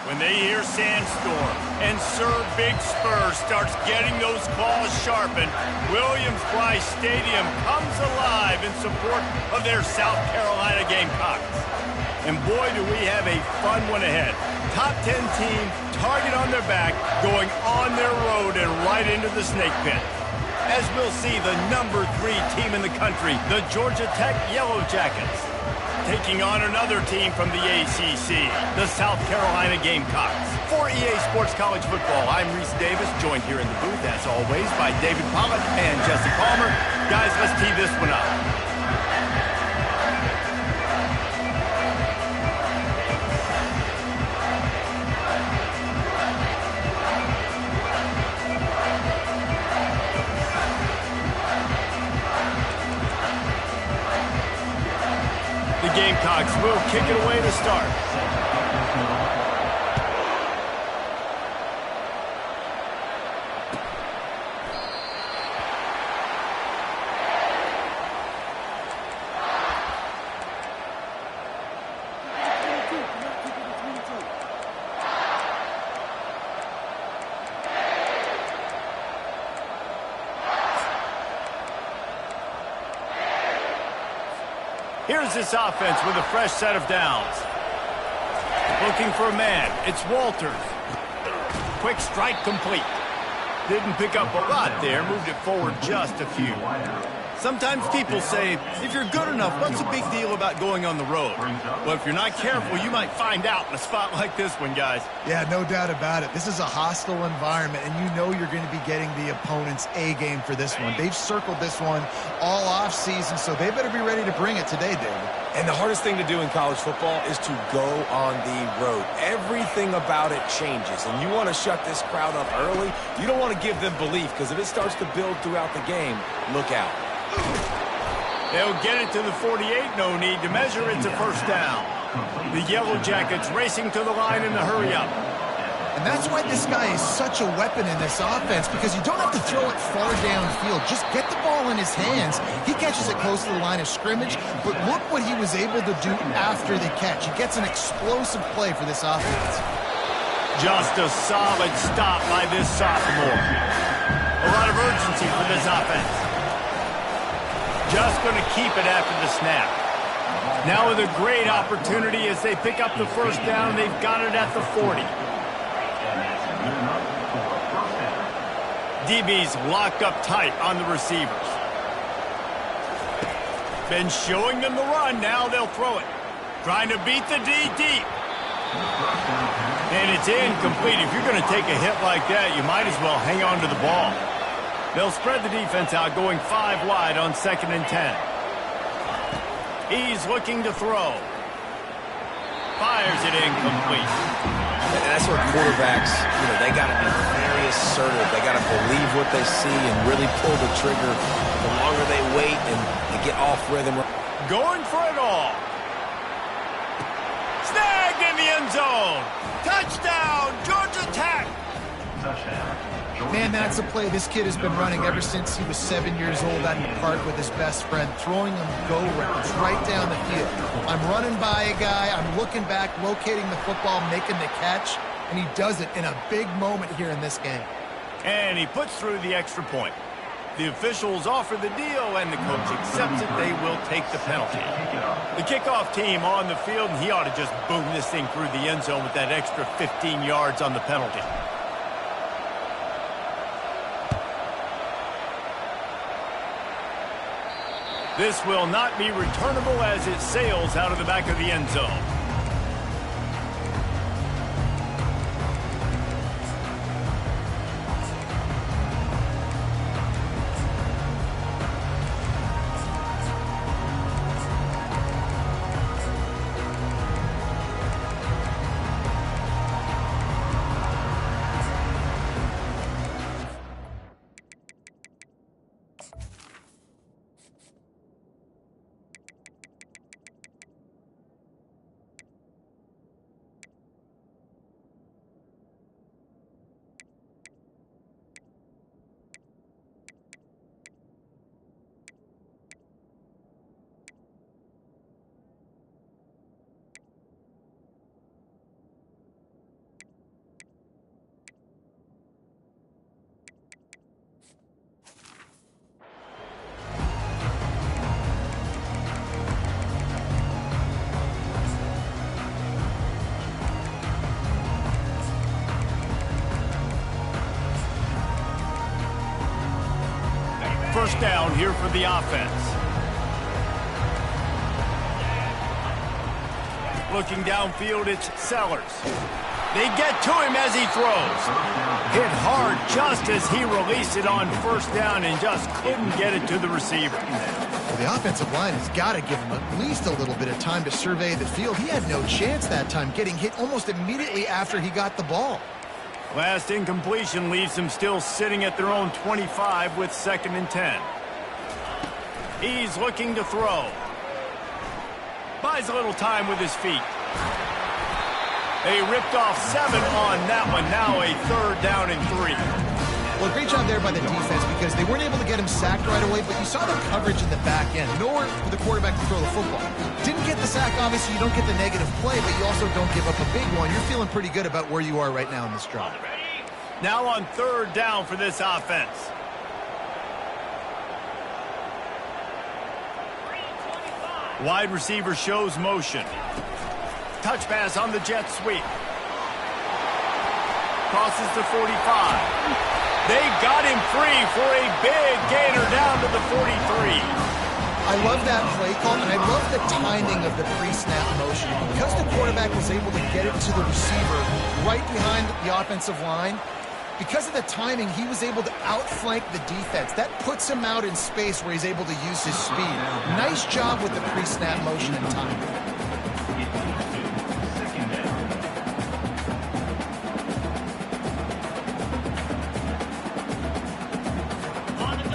When they hear Sandstorm and Sir Big Spur starts getting those claws sharpened, Williams-Brice Stadium comes alive in support of their South Carolina Gamecocks. And boy, do we have a fun one ahead. Top 10 team, target on their back, going on their road and right into the snake pit. As we'll see the number 3 team in the country, the Georgia Tech Yellow Jackets, taking on another team from the ACC, the South Carolina Gamecocks. For EA Sports College Football, I'm Reese Davis, joined here in the booth, as always, by David Pollock and Jesse Palmer. Guys, let's tee this one up. The Gamecocks will kick it away to start. Here's this offense with a fresh set of downs. Looking for a man. It's Walters. Quick strike complete. Didn't pick up a lot there. Moved it forward just a few. Sometimes people say, if you're good enough, what's the big deal about going on the road? Well, if you're not careful, you might find out in a spot like this one, guys. Yeah, no doubt about it. This is a hostile environment, and you know you're going to be getting the opponent's A-game for this one. They've circled this one all off-season, so they better be ready to bring it today, David. And the hardest thing to do in college football is to go on the road. Everything about it changes, and you want to shut this crowd up early. You don't want to give them belief, because if it starts to build throughout the game, look out. They'll get it to the 48. No need to measure. It's a first down. The Yellow Jackets racing to the line in the hurry-up. And that's why this guy is such a weapon in this offense, because you don't have to throw it far downfield. Just get the ball in his hands. He catches it close to the line of scrimmage, but look what he was able to do after the catch. He gets an explosive play for this offense. Just a solid stop by this sophomore. A lot of urgency for this offense. Just going to keep it after the snap. Now with a great opportunity as they pick up the first down. They've got it at the 40. DB's locked up tight on the receivers. Been showing them the run. Now they'll throw it. Trying to beat the D deep. And it's incomplete. If you're going to take a hit like that, you might as well hang on to the ball. They'll spread the defense out, going 5 wide on 2nd and 10. He's looking to throw. Fires it incomplete. And that's what quarterbacks, they got to be very assertive. They got to believe what they see and really pull the trigger. The longer they wait and get off rhythm. Going for it all. Snagged in the end zone. Touchdown, Georgia Tech. Man, that's a play this kid has been running ever since he was 7 years old out in the park with his best friend, throwing them go-rounds right down the field. I'm running by a guy, I'm looking back, locating the football, making the catch, and he does it in a big moment here in this game. And he puts through the extra point. The officials offer the deal, and the coach accepts it. They will take the penalty. The kickoff team on the field, and he ought to just boom this thing through the end zone with that extra 15 yards on the penalty. This will not be returnable as it sails out of the back of the end zone. first down here for the offense. Looking downfield, it's Sellers. They get to him as he throws. Hit hard just as he released it on first down and just couldn't get it to the receiver. Well, the offensive line has got to give him at least a little bit of time to survey the field. He had no chance that time, getting hit almost immediately after he got the ball. Last incompletion leaves them still sitting at their own 25 with 2nd and 10. He's looking to throw. Buys a little time with his feet. They ripped off 7 on that one. Now a 3rd down and 3. Well, great job there by the defense because they weren't able to get him sacked right away, but you saw the coverage in the back end. Nowhere for the quarterback to throw the football. Didn't get the sack, obviously you don't get the negative play, but you also don't give up a big one. You're feeling pretty good about where you are right now in this drive. Now on 3rd down for this offense. Wide receiver shows motion. Touch pass on the jet sweep. Crosses the 45. They got him free for a big gainer down to the 43. I love that play call, and I love the timing of the pre-snap motion. Because the quarterback was able to get it to the receiver right behind the offensive line, because of the timing, he was able to outflank the defense. That puts him out in space where he's able to use his speed. Nice job with the pre-snap motion and timing.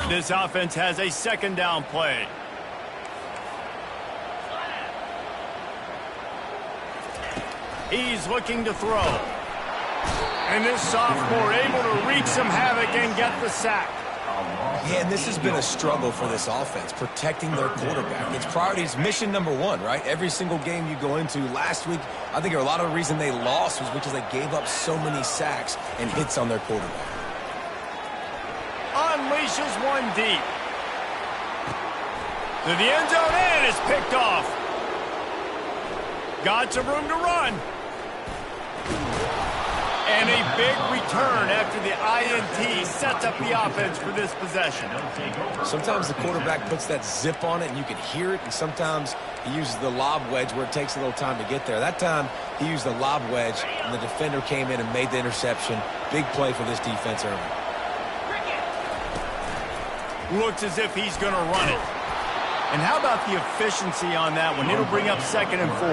This offense has a 2nd down play. He's looking to throw. And this sophomore able to wreak some havoc and get the sack. Yeah, and this has been a struggle for this offense, protecting their quarterback. It's priorities, mission number 1, right? Every single game you go into. Last week, I think a lot of the reason they lost was because they gave up so many sacks and hits on their quarterback. Unleashes one deep. To the end zone and it's picked off. Got some room to run. And a big return after the INT sets up the offense for this possession. Sometimes the quarterback puts that zip on it and you can hear it, and sometimes he uses the lob wedge where it takes a little time to get there. That time he used the lob wedge and the defender came in and made the interception. Big play for this defense early. Looks as if he's going to run it. And how about the efficiency on that one? It'll bring up 2nd and 4.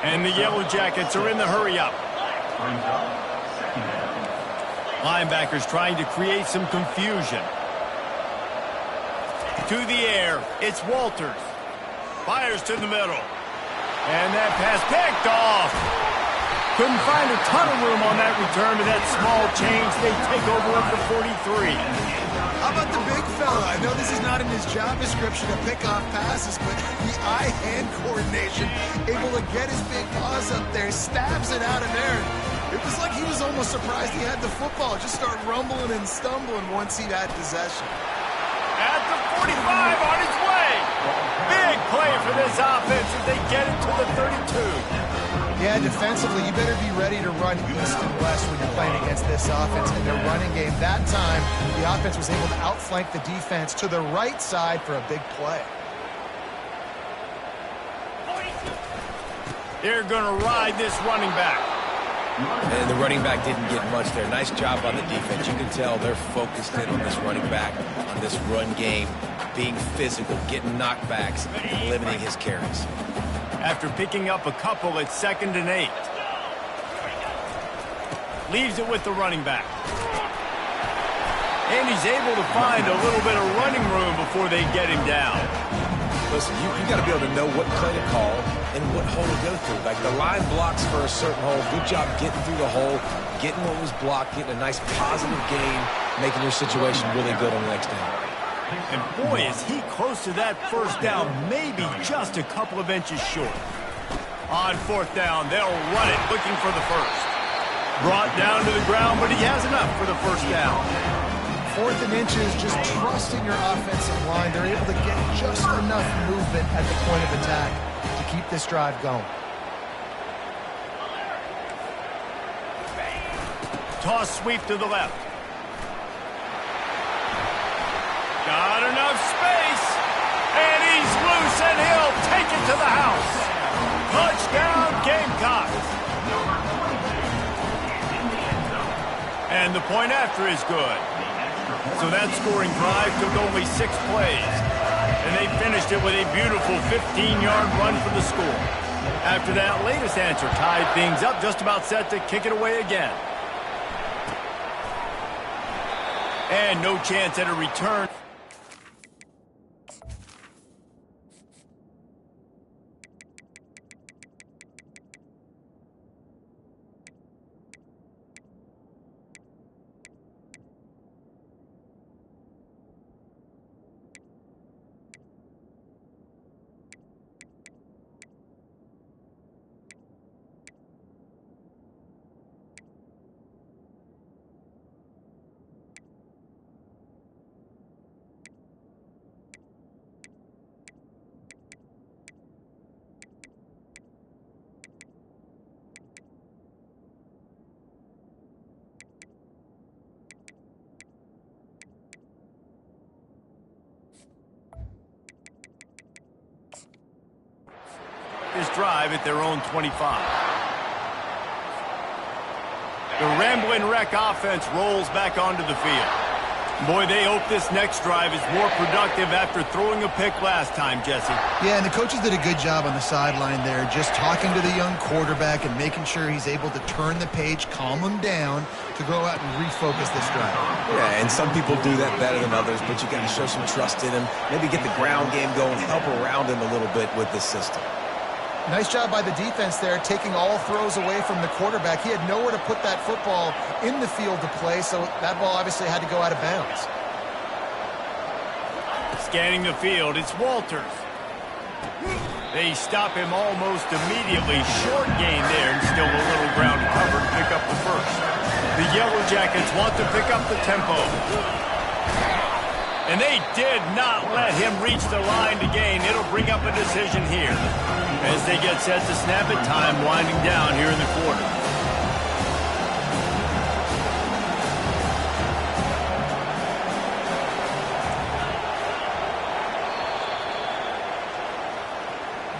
And the Yellow Jackets are in the hurry-up. Linebackers trying to create some confusion. To the air, it's Walters. Fires to the middle. And that pass picked off. Couldn't find a ton of room on that return to that small change. They take over at the 43. How about the big fella? I know this is not in his job description to pick off passes, but the eye-hand coordination, able to get his big paws up there, stabs it out of there. It was like he was almost surprised he had the football. Just start rumbling and stumbling once he had possession. At the 45 on his way. Big play for this offense as they get it to the 32. Yeah, defensively, you better be ready to run east and west when you're playing against this offense and their running game. That time, the offense was able to outflank the defense to the right side for a big play. They're going to ride this running back. And the running back didn't get much there. Nice job on the defense. You can tell they're focused in on this running back, on this run game, being physical, getting knockbacks, limiting his carries. After picking up a couple, it's 2nd and 8. Leaves it with the running back. And he's able to find a little bit of running room before they get him down. Listen, you got to be able to know what play to call and what hole to go through. Like the line blocks for a certain hole. Good job getting through the hole, getting what was blocked, getting a nice positive gain, making your situation really good on the next down. And boy, is he close to that first down, maybe just a couple of inches short. On 4th down, they'll run it, looking for the first. Brought down to the ground, but he has enough for the first down. 4th and inches, just trusting your offensive line. They're able to get just enough movement at the point of attack to keep this drive going. Toss sweep to the left. Got enough space. And he's loose, and he'll take it to the house. Touchdown, Gamecocks. And the point after is good. So that scoring drive took only 6 plays. And they finished it with a beautiful 15-yard run for the score. After that latest answer tied things up, just about set to kick it away again. And no chance at a return. This drive at their own 25. The Ramblin' Wreck offense rolls back onto the field. Boy, they hope this next drive is more productive after throwing a pick last time, Jesse. Yeah, and the coaches did a good job on the sideline there, just talking to the young quarterback and making sure he's able to turn the page, calm him down to go out and refocus this drive. Yeah, and some people do that better than others, but you got to show some trust in him, maybe get the ground game going, help around him a little bit with this system. Nice job by the defense there, taking all throws away from the quarterback. He had nowhere to put that football in the field to play, so that ball obviously had to go out of bounds. Scanning the field, it's Walters. They stop him almost immediately. Short gain there, and still a little ground to cover to pick up the first. The Yellow Jackets want to pick up the tempo. And they did not let him reach the line to gain. It'll bring up a decision here. As they get set to snap it, time winding down here in the quarter.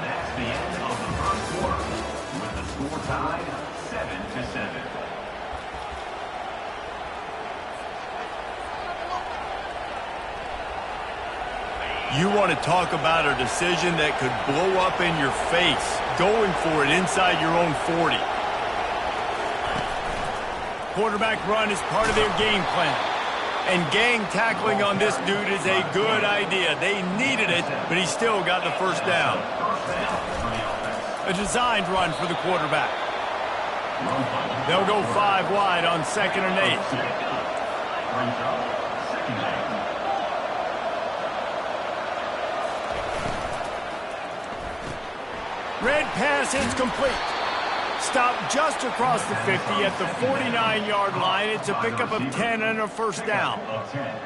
That's the end of the first quarter, with the score tied 7-7. You want to talk about a decision that could blow up in your face, going for it inside your own 40. Quarterback run is part of their game plan. And gang tackling on this dude is a good idea. They needed it, but he still got the first down. A designed run for the quarterback. They'll go 5 wide on 2nd and 8. Red pass is complete. Stopped just across the 50 at the 49-yard line. It's a pickup of 10 and a first down.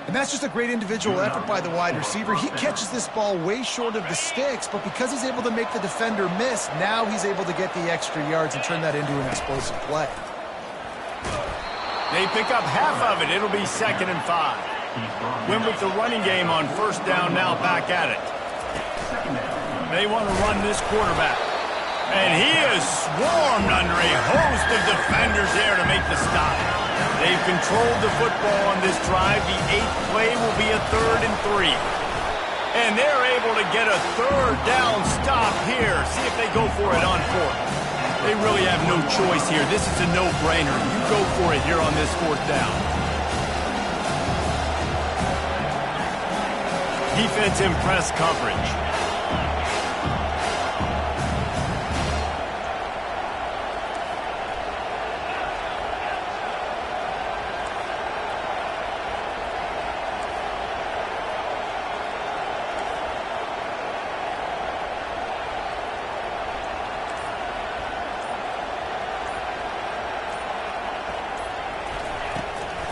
And that's just a great individual effort by the wide receiver. He catches this ball way short of the sticks, but because he's able to make the defender miss, now he's able to get the extra yards and turn that into an explosive play. They pick up half of it. It'll be 2nd and 5. Went with the running game on first down, now back at it. They want to run this quarterback. And he is swarmed under a host of defenders there to make the stop. They've controlled the football on this drive. The 8th play will be a 3rd and 3. And they're able to get a 3rd down stop here. See if they go for it on 4th. They really have no choice here. This is a no-brainer. You go for it here on this 4th down. Defense in press coverage.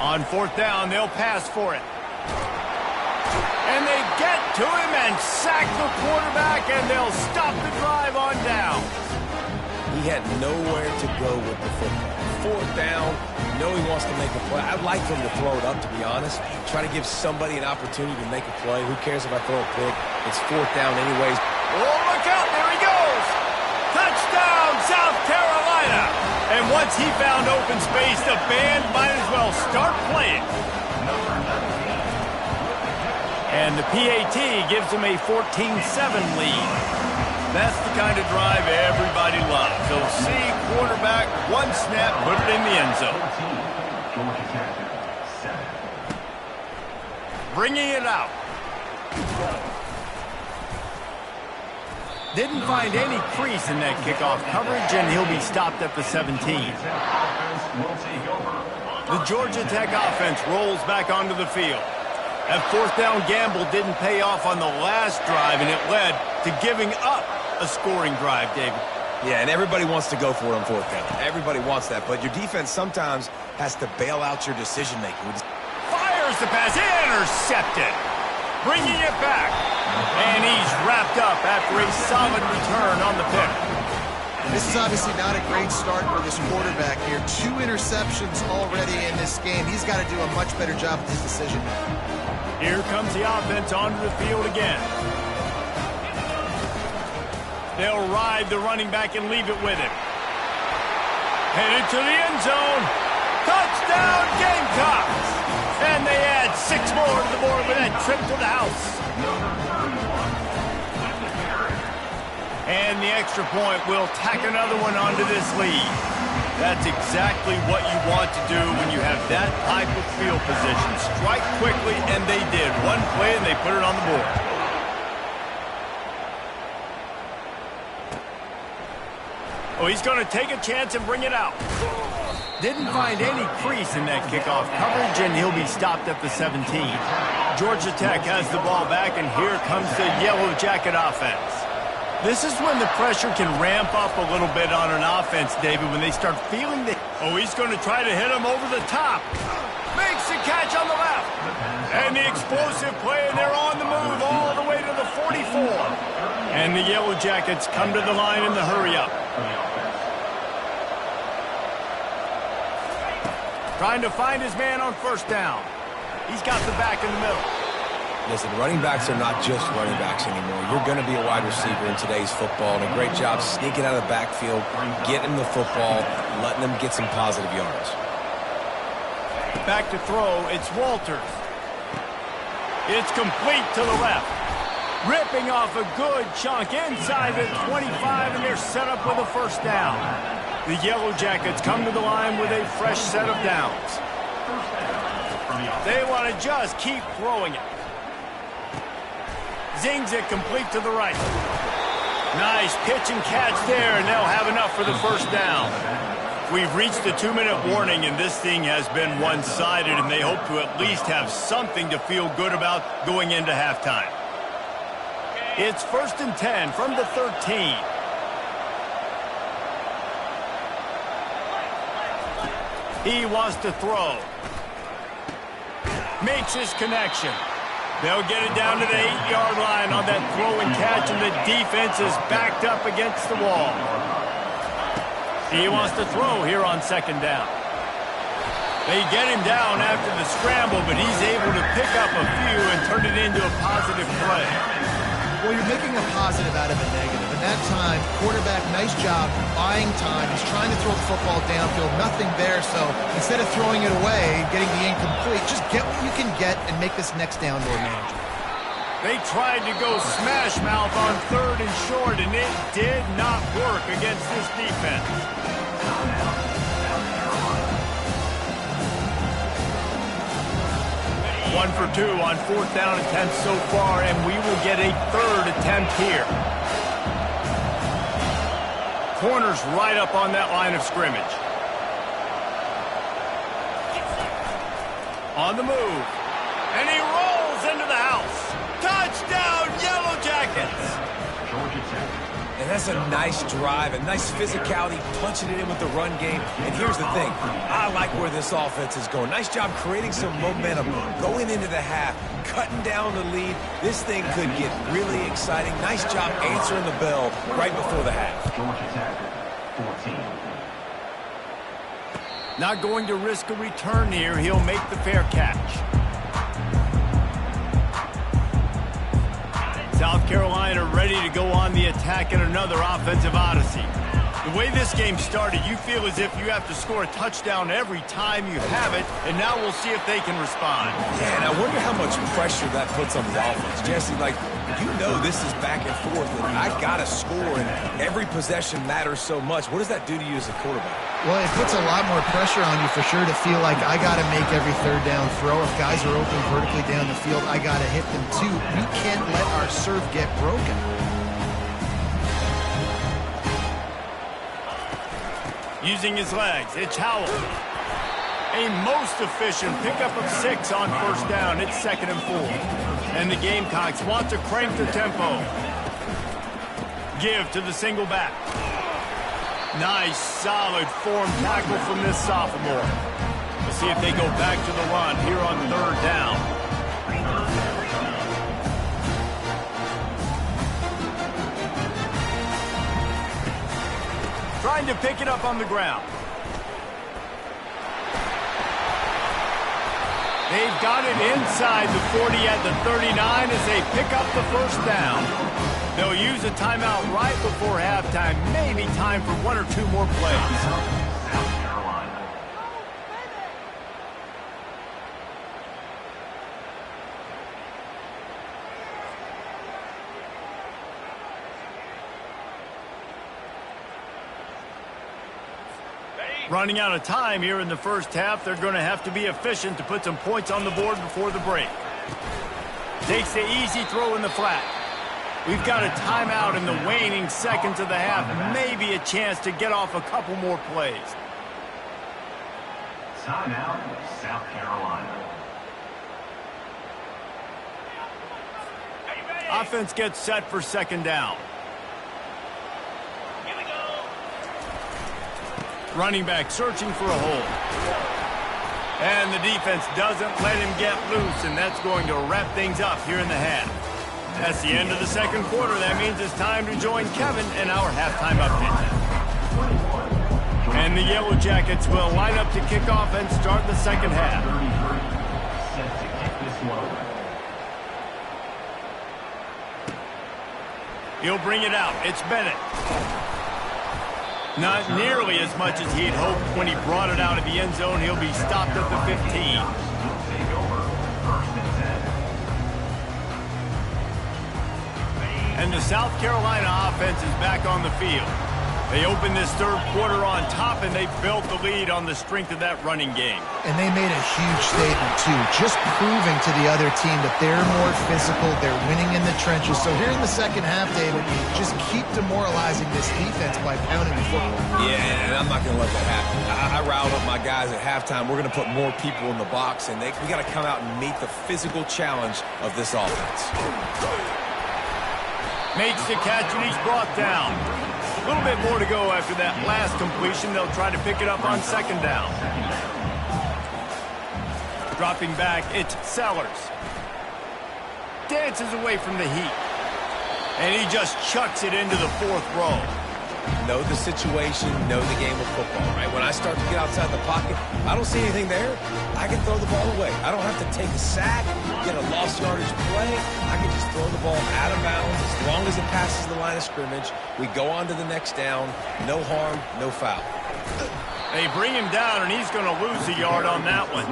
On 4th down, they'll pass for it. And they get to him and sack the quarterback, and they'll stop the drive on down. He he had nowhere to go with the football. Fourth down, you know he wants to make a play. I'd like for him to throw it up, to be honest. Try to give somebody an opportunity to make a play. Who cares if I throw a pick? It's fourth down anyways. Oh, look out, there he goes! Touchdown, South Carolina! And once he found open space, the band might as well start playing. And the PAT gives him a 14-7 lead. That's the kind of drive everybody loves. They'll see quarterback, one snap, put it in the end zone. Bringing it out. Didn't find any crease in that kickoff coverage, and he'll be stopped at the 17. The Georgia Tech offense rolls back onto the field. That fourth down gamble didn't pay off on the last drive, and it led to giving up a scoring drive, David. Yeah, and everybody wants to go for it on fourth down. Everybody wants that, but your defense sometimes has to bail out your decision-making. Fires the pass, intercepted. Bringing it back. And he's wrapped up after a solid return on the pick. This is obviously not a great start for this quarterback here. 2 interceptions already in this game. He's got to do a much better job with his decision. Here comes the offense onto the field again. They'll ride the running back and leave it with him. Headed to the end zone. Touchdown, Gamecocks! And they add 6 more to the board with that trip to the house. And the extra point will tack another one onto this lead. That's exactly what you want to do when you have that type of field position. Strike quickly, and they did. One play, and they put it on the board. Oh, he's going to take a chance and bring it out. Didn't find any crease in that kickoff coverage, and he'll be stopped at the 17. Georgia Tech has the ball back, and here comes the Yellow Jacket offense. This is when the pressure can ramp up a little bit on an offense, David, when they start feeling the... Oh, he's going to try to hit him over the top. Makes the catch on the left. And the explosive play, and they're on the move all the way to the 44. And the Yellow Jackets come to the line in the hurry-up. Trying to find his man on first down. He's got the back in the middle. Listen, running backs are not just running backs anymore. You're going to be a wide receiver in today's football, and a great job sneaking out of the backfield, getting the football, letting them get some positive yards. Back to throw, it's Walters. It's complete to the left. Ripping off a good chunk inside the 25, and they're set up with a first down. The Yellow Jackets come to the line with a fresh set of downs. They want to just keep throwing it. Zings it complete to the right. Nice pitch and catch there, and they'll have enough for the first down. We've reached the 2-minute warning, and this thing has been one-sided, and they hope to at least have something to feel good about going into halftime. It's 1st and 10 from the 13. He wants to throw. Makes his connection. They'll get it down to the 8-yard line on that throw and catch, and the defense is backed up against the wall. He wants to throw here on second down. They get him down after the scramble, but he's able to pick up a few and turn it into a positive play. Well, you're making a positive out of a negative. And that time, quarterback, nice job buying time. He's trying to throw the football downfield. Nothing there, so instead of throwing it away, getting the incomplete, just get what you can get and make this next down more manageable. They tried to go smash mouth on 3rd and short, and it did not work against this defense. 1 for 2 on 4th down attempts so far, and we will get a 3rd attempt here. Corners right up on that line of scrimmage. On the move. And he rolls into the house. Touchdown, Yellow Jackets! And that's a nice drive, a nice physicality, punching it in with the run game. And here's the thing. I like where this offense is going. Nice job creating some momentum, going into the half, cutting down the lead. This thing could get really exciting. Nice job answering the bell right before the half. 14. Not going to risk a return here. He'll make the fair catch. South Carolina ready to go on the attack in another offensive odyssey. The way this game started, you feel as if you have to score a touchdown every time you have it, and now we'll see if they can respond. Yeah, and I wonder how much pressure that puts on the offense. Jesse, like, you know this is back and forth, and I got to score, and every possession matters so much. What does that do to you as a quarterback? Well, it puts a lot more pressure on you for sure to feel like I got to make every third down throw. If guys are open vertically down the field, I got to hit them too. We can't let our serve get broken. Using his legs, it's Howell. A most efficient pickup of 6 on first down. It's 2nd and 4. And the Gamecocks want to crank the tempo. Give to the single back. Nice, solid form tackle from this sophomore. We'll see if they go back to the run here on 3rd down. Trying to pick it up on the ground. They've got it inside the 40 at the 39 as they pick up the first down. They'll use a timeout right before halftime. Maybe time for 1 or 2 more plays. South Carolina. Running out of time here in the first half. They're going to have to be efficient to put some points on the board before the break. Takes the easy throw in the flat. We've got a timeout in the waning seconds of the half. Maybe a chance to get off a couple more plays. Timeout, South Carolina. Offense gets set for 2nd down. Running back searching for a hole. And the defense doesn't let him get loose, and that's going to wrap things up here in the half. That's the end of the 2nd quarter. That means it's time to join Kevin in our halftime update. And the Yellow Jackets will line up to kick off and start the 2nd half. Set to kick this one away. He'll bring it out. It's Bennett. Not nearly as much as he'd hoped when he brought it out of the end zone. He'll be stopped at the 15. Take over 1st and 10. And the South Carolina offense is back on the field. They opened this 3rd quarter on top, and they built the lead on the strength of that running game. And they made a huge statement, too, just proving to the other team that they're more physical, they're winning in the trenches. So here in the 2nd half, David, just keep demoralizing this defense by pounding the football. Yeah, and I'm not going to let that happen. I riled up my guys at halftime. We're going to put more people in the box, and we got to come out and meet the physical challenge of this offense. Makes the catch, and he's brought down. A little bit more to go after that last completion. They'll try to pick it up on 2nd down. Dropping back, it's Sellers. Dances away from the heat. And he just chucks it into the 4th row. Know the situation, know the game of football, right? When I start to get outside the pocket, I don't see anything there, I can throw the ball away. I don't have to take a sack, get a lost yardage play. I can just throw the ball out of bounds as long as it passes the line of scrimmage. We go on to the next down. No harm, no foul. They bring him down, and he's going to lose a yard on that one.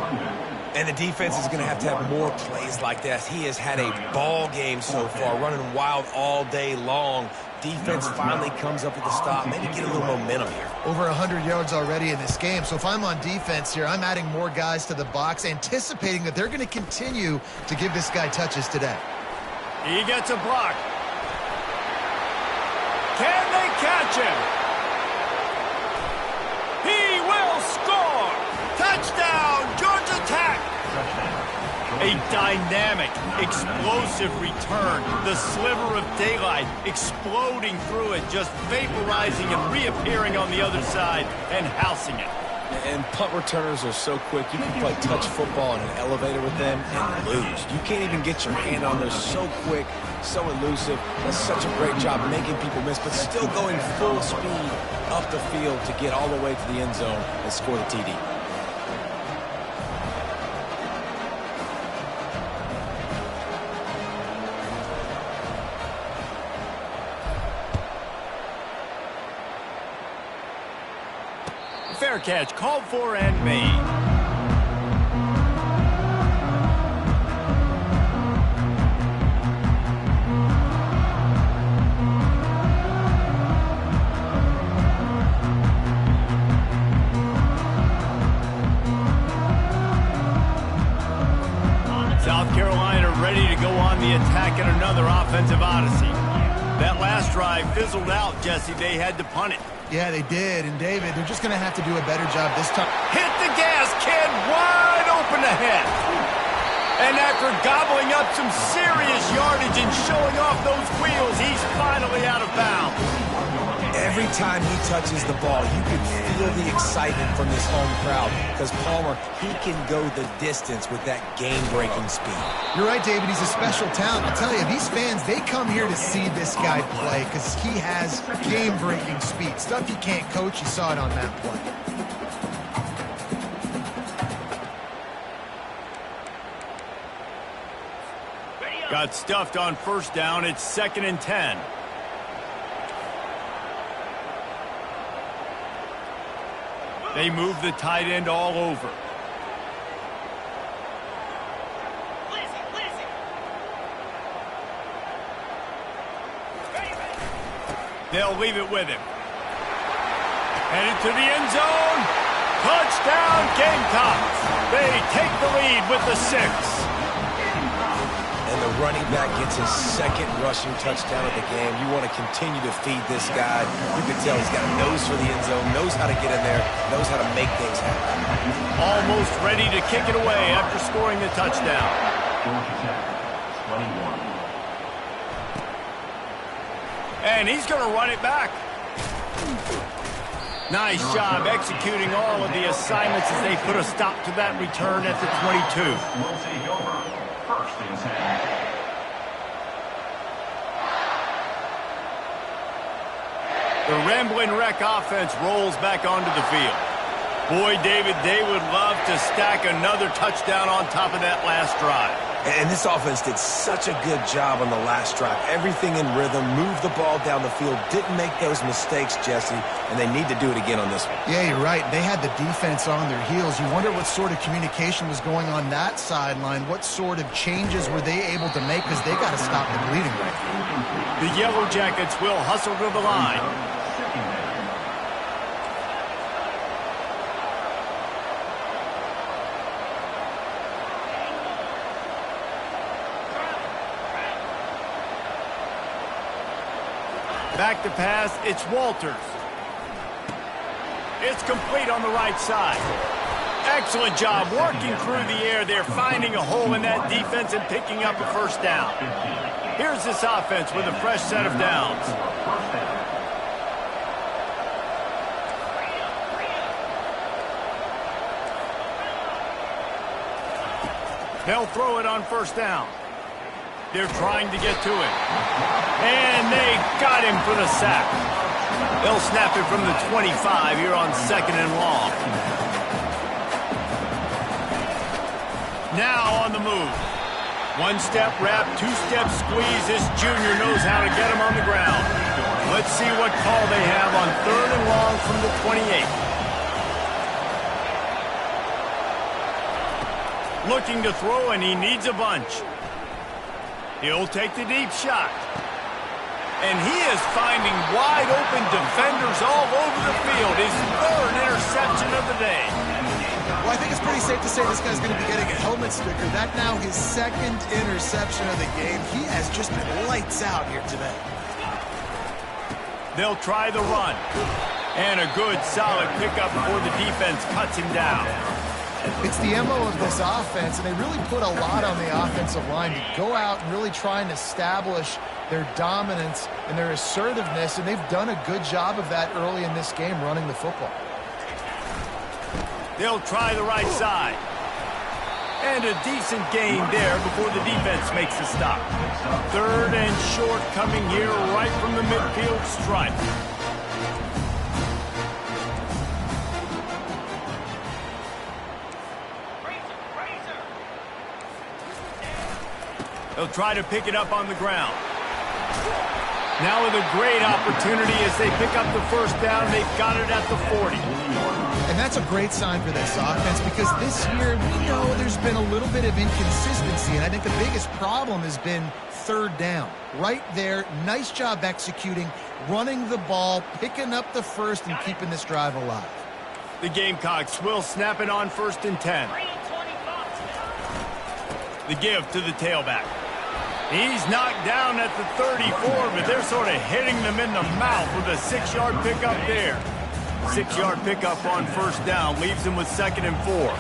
And the defense is going to have more plays like this. He has had a ball game so far, running wild all day long. Defense finally comes up with a stop. Maybe get a little momentum here. Over 100 yards already in this game. So if I'm on defense here, I'm adding more guys to the box, anticipating that they're going to continue to give this guy touches today. He gets a block. Can they catch him? He will score! Touchdown, Georgia Tech! A dynamic, explosive return. The sliver of daylight exploding through it, just vaporizing and reappearing on the other side and housing it. And punt returners are so quick. You can play touch football in an elevator with them and lose. You can't even get your hand on. They're so quick, so elusive. Does such a great job making people miss, but still going full speed up the field to get all the way to the end zone and score the TD. Fair catch, called for and made. South Carolina ready to go on the attack in another offensive odyssey. That last drive fizzled out, Jesse. They had to punt it. Yeah, they did. And, David, they're just going to have to do a better job this time. Hit the gas, kid, wide open ahead. And after gobbling up some serious yardage and showing off those wheels, he's finally out of bounds. Every time he touches the ball, you can feel the excitement from this home crowd because Palmer, he can go the distance with that game-breaking speed. You're right, David. He's a special talent. I'll tell you, these fans, they come here to see this guy play because he has game-breaking speed. Stuff you can't coach. You saw it on that play. Got stuffed on first down. It's 2nd and 10. They move the tight end all over. They'll leave it with him. Headed to the end zone. Touchdown, Gamecocks. They take the lead with the 6. And the running back gets his 2nd rushing touchdown of the game. You want to continue to feed this guy. You can tell he's got a nose for the end zone, knows how to get in there, knows how to make things happen. Almost ready to kick it away after scoring the touchdown. And he's going to run it back. Nice job executing all of the assignments as they put a stop to that return at the 22. We'll take over. 1st and 10. The Rambling Wreck offense rolls back onto the field. Boy, David, they would love to stack another touchdown on top of that last drive. And this offense did such a good job on the last drive. Everything in rhythm, moved the ball down the field, didn't make those mistakes, Jesse, and they need to do it again on this one. Yeah, you're right. They had the defense on their heels. You wonder what sort of communication was going on that sideline. What sort of changes were they able to make because they got to stop the bleeding right now. The Yellow Jackets will hustle to the line. Back to pass, it's Walters. It's complete on the right side. Excellent job working through the air there, finding a hole in that defense and picking up a first down. Here's this offense with a fresh set of downs. They'll throw it on first down. They're trying to get to him. And they got him for the sack. They'll snap it from the 25 here on 2nd and long. Now on the move. One-step wrap, two-step squeeze. This junior knows how to get him on the ground. Let's see what call they have on 3rd and long from the 28. Looking to throw, and he needs a bunch. He'll take the deep shot. And he is finding wide-open defenders all over the field. His 3rd interception of the day. Well, I think it's pretty safe to say this guy's going to be getting a helmet sticker. That now his 2nd interception of the game. He has just been lights out here today. They'll try the run. And a good, solid pickup before the defense cuts him down. It's the MO of this offense, and they really put a lot on the offensive line to go out and really try and establish their dominance and their assertiveness, and they've done a good job of that early in this game running the football. They'll try the right side. And a decent gain there before the defense makes a stop. 3rd and short coming here right from the midfield stripe. They'll try to pick it up on the ground. Now with a great opportunity as they pick up the first down. They've got it at the 40. And that's a great sign for this offense because this year we know there's been a little bit of inconsistency, and I think the biggest problem has been 3rd down. Right there, nice job executing, running the ball, picking up the first, and keeping this drive alive. The Gamecocks will snap it on 1st and 10. The give to the tailback. He's knocked down at the 34, but they're sort of hitting them in the mouth with a 6-yard pickup there. 6-yard pickup on 1st down leaves him with 2nd and 4.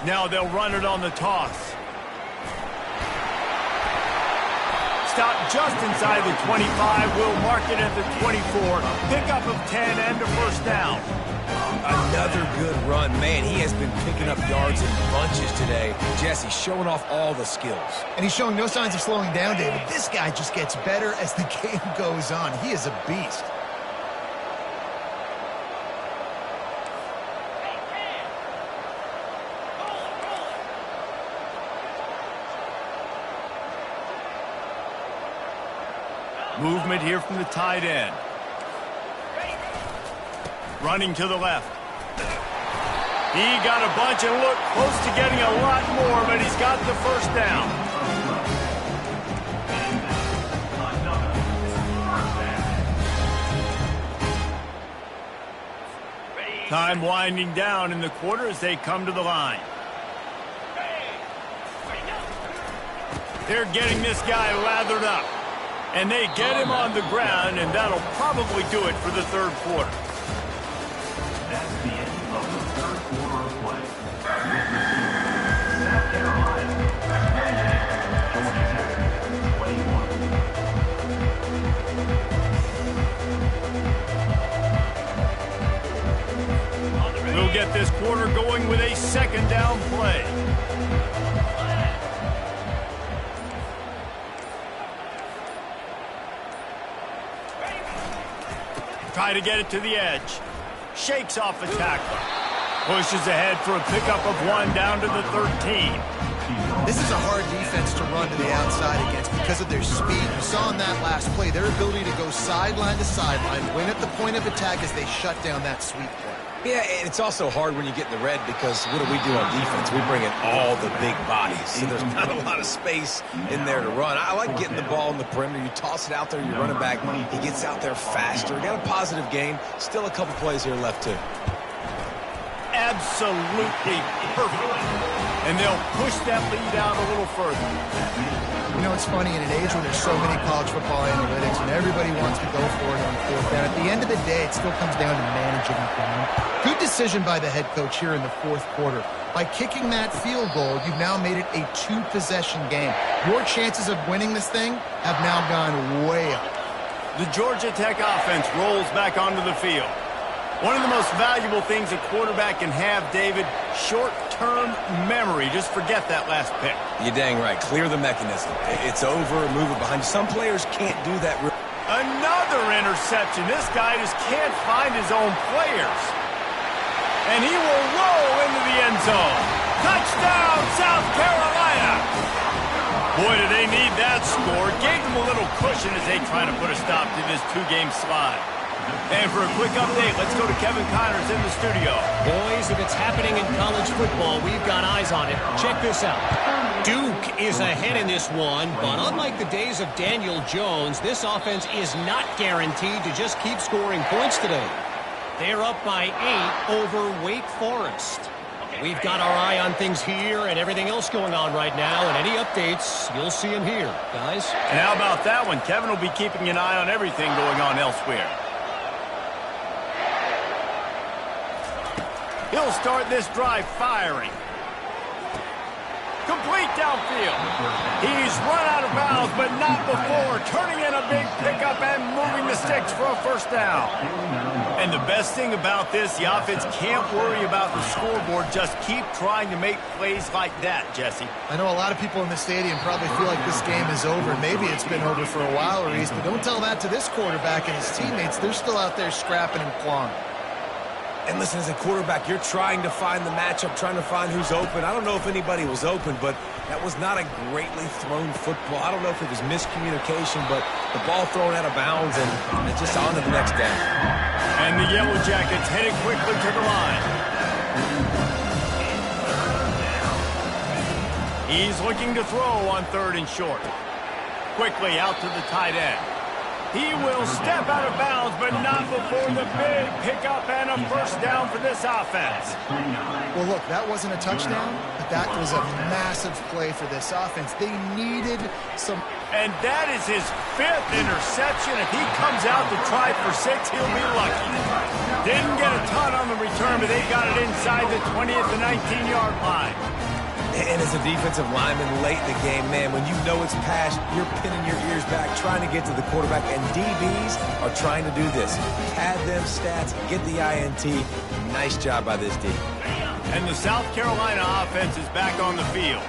Now they'll run it on the toss. Stop just inside the 25. We'll mark it at the 24. Pickup of 10 and a 1st down. Another good run. Man, he has been picking up yards in bunches today. Jesse showing off all the skills. And he's showing no signs of slowing down, David. This guy just gets better as the game goes on. He is a beast. Movement here from the tight end. Running to the left. He got a bunch and looked close to getting a lot more, but he's got the 1st down. Time winding down in the quarter as they come to the line. They're getting this guy lathered up. And they get him on the ground, and that'll probably do it for the 3rd quarter. That's the end of the 3rd quarter of play. South Carolina. Georgia Tech, 21. We'll get this quarter going with a 2nd down play. Try to get it to the edge. Shakes off a tackler. Pushes ahead for a pickup of 1 down to the 13. This is a hard defense to run to the outside against because of their speed. You saw in that last play their ability to go sideline to sideline, win at the point of attack as they shut down that sweep play. Yeah, and it's also hard when you get in the red because what do we do on defense? We bring in all the big bodies, so there's not a lot of space in there to run. I like getting the ball in the perimeter. You toss it out there, you're running back. He gets out there faster. Got a positive game. Still a couple plays here left, too. Absolutely perfect. And they'll push that lead out a little further. You know, it's funny, in an age when there's so many college football analytics and everybody wants to go for it on 4th down, at the end of the day, it still comes down to managing the game. Good decision by the head coach here in the 4th quarter. By kicking that field goal, you've now made it a 2-possession game. Your chances of winning this thing have now gone way up. The Georgia Tech offense rolls back onto the field. One of the most valuable things a quarterback can have, David, short-term memory. Just forget that last pick. You're dang right. Clear the mechanism. It's over. Move it behind you. Some players can't do that. Another interception. This guy just can't find his own players. And he will roll into the end zone. Touchdown, South Carolina. Boy, do they need that score. Gave them a little cushion as they try to put a stop to this 2-game slide. And for a quick update, let's go to Kevin Connors in the studio. Boys, if it's happening in college football, we've got eyes on it. Check this out. Duke is ahead in this one, but unlike the days of Daniel Jones, this offense is not guaranteed to just keep scoring points today. They're up by 8 over Wake Forest. We've got our eye on things here and everything else going on right now, and any updates, you'll see them here, guys. And how about that one? Kevin will be keeping an eye on everything going on elsewhere. He'll start this drive firing. Complete downfield. He's run out of bounds, but not before turning in a big pickup and moving the sticks for a first down. And the best thing about this, the offense can't worry about the scoreboard. Just keep trying to make plays like that, Jesse. I know a lot of people in the stadium probably feel like this game is over. Maybe it's been over for a while, Reese, but don't tell that to this quarterback and his teammates. They're still out there scrapping and clawing. And listen, as a quarterback, you're trying to find the matchup, trying to find who's open. I don't know if anybody was open, but that was not a greatly thrown football. I don't know if it was miscommunication, but the ball thrown out of bounds and just on to the next down. And the Yellow Jackets headed quickly to the line. He's looking to throw on 3rd and short. Quickly out to the tight end. He will step out of bounds, but not before the big pickup and a first down for this offense. Well, look, that wasn't a touchdown, but that was a massive play for this offense. They needed some... And that is his 5th interception. If he comes out to try for 6, he'll be lucky. Didn't get a ton on the return, but they got it inside the 20 at the 19-yard line. And as a defensive lineman late in the game, man, when you know it's past, you're pinning your ears back, trying to get to the quarterback, and DBs are trying to do this. Pad them stats, get the INT. Nice job by this D. And the South Carolina offense is back on the field.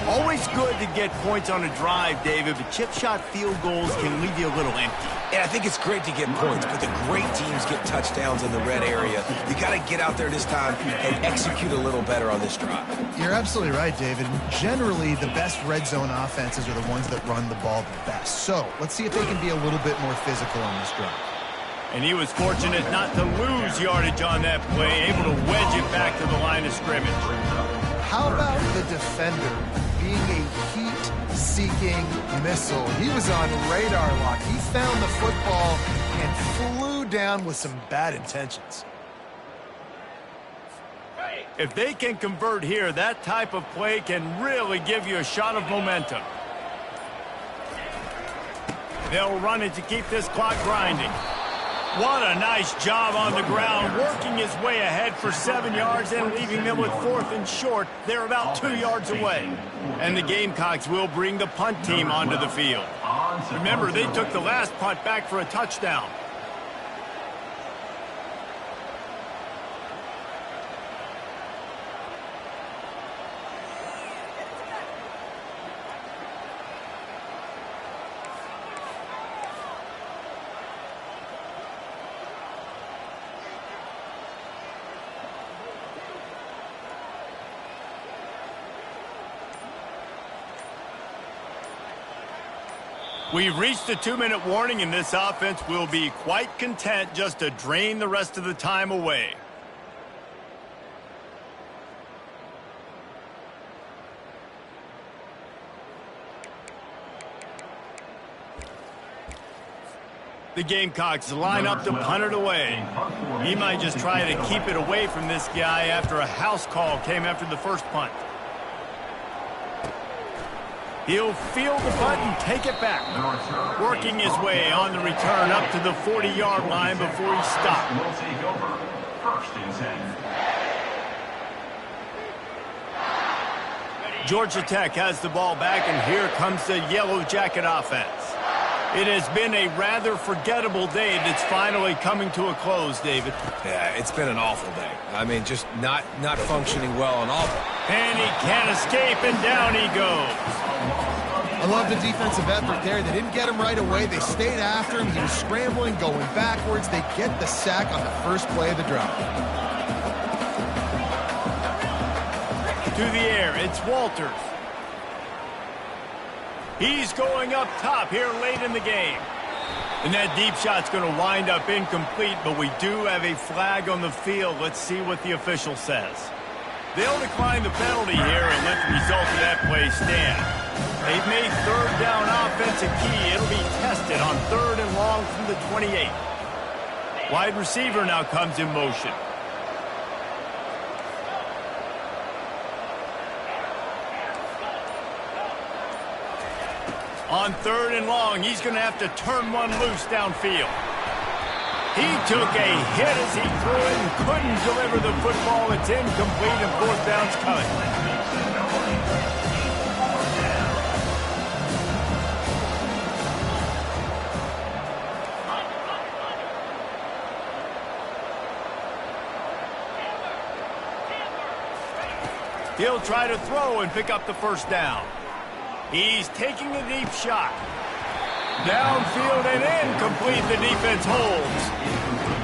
Always good to get points on a drive, David, but chip shot field goals can leave you a little empty. Yeah, I think it's great to get points, but the great teams get touchdowns in the red area. You got to get out there this time and execute a little better on this drive. You're absolutely right, David. Generally, the best red zone offenses are the ones that run the ball the best. So let's see if they can be a little bit more physical on this drive. And he was fortunate not to lose yardage on that play, able to wedge it back to the line of scrimmage. How about the defender being a heat-seeking missile? He was on radar lock. He found the football and flew down with some bad intentions. If they can convert here, that type of play can really give you a shot of momentum. They'll run it to keep this clock grinding. What a nice job on the ground, working his way ahead for 7 yards and leaving them with 4th and short. They're about 2 yards away. And the Gamecocks will bring the punt team onto the field. Remember, they took the last punt back for a touchdown. We've reached a 2-minute warning, and this offense will be quite content just to drain the rest of the time away. The Gamecocks line up to punt it away. He might just try to keep it away from this guy after a house call came after the first punt. He'll field the punt and take it back. Working his way on the return up to the 40-yard line before he stopped. Will take over. 1st and 10. Georgia Tech has the ball back, and here comes the Yellow Jacket offense. It has been a rather forgettable day that's finally coming to a close, David. Yeah, it's been an awful day. I mean, just not functioning well on all. And he can't escape, and down he goes. I love the defensive effort there. They didn't get him right away. They stayed after him. He was scrambling, going backwards. They get the sack on the first play of the drive. To the air, it's Walters. He's going up top here late in the game. And that deep shot's going to wind up incomplete, but we do have a flag on the field. Let's see what the official says. They'll decline the penalty here and let the result of that play stand. They've made 3rd down offense a key. It'll be tested on 3rd and long from the 28. Wide receiver now comes in motion. On 3rd and long, he's going to have to turn one loose downfield. He took a hit as he threw it and couldn't deliver the football. It's incomplete and 4th down's coming. He'll try to throw and pick up the first down. He's taking a deep shot. Downfield and incomplete. The defense holds.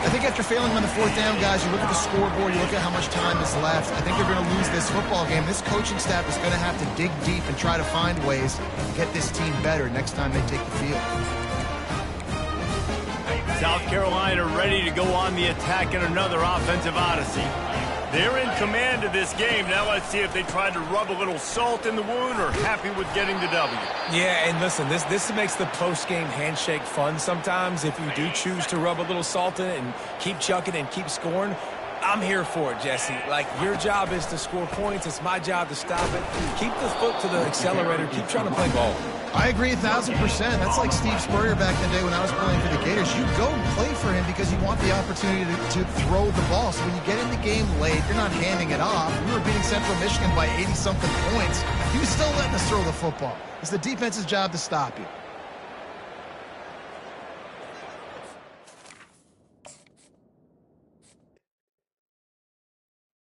I think after failing on the fourth down, guys, you look at the scoreboard, you look at how much time is left. I think they're going to lose this football game. This coaching staff is going to have to dig deep and try to find ways to get this team better next time they take the field. South Carolina ready to go on the attack in another offensive odyssey. They're in command of this game. Now let's see if they try to rub a little salt in the wound or happy with getting the W. Yeah, and listen, this makes the post-game handshake fun sometimes. If you do choose to rub a little salt in it and keep chucking and keep scoring, I'm here for it, Jesse. Like, your job is to score points. It's my job to stop it. Keep the foot to the accelerator. Keep trying to play ball. I agree 1,000%. That's like Steve Spurrier back in the day when I was playing for the Gators. You go and play for him because you want the opportunity to throw the ball. So when you get in the game late, you're not handing it off. We were beating Central Michigan by 80-something points. He was still letting us throw the football. It's the defense's job to stop you.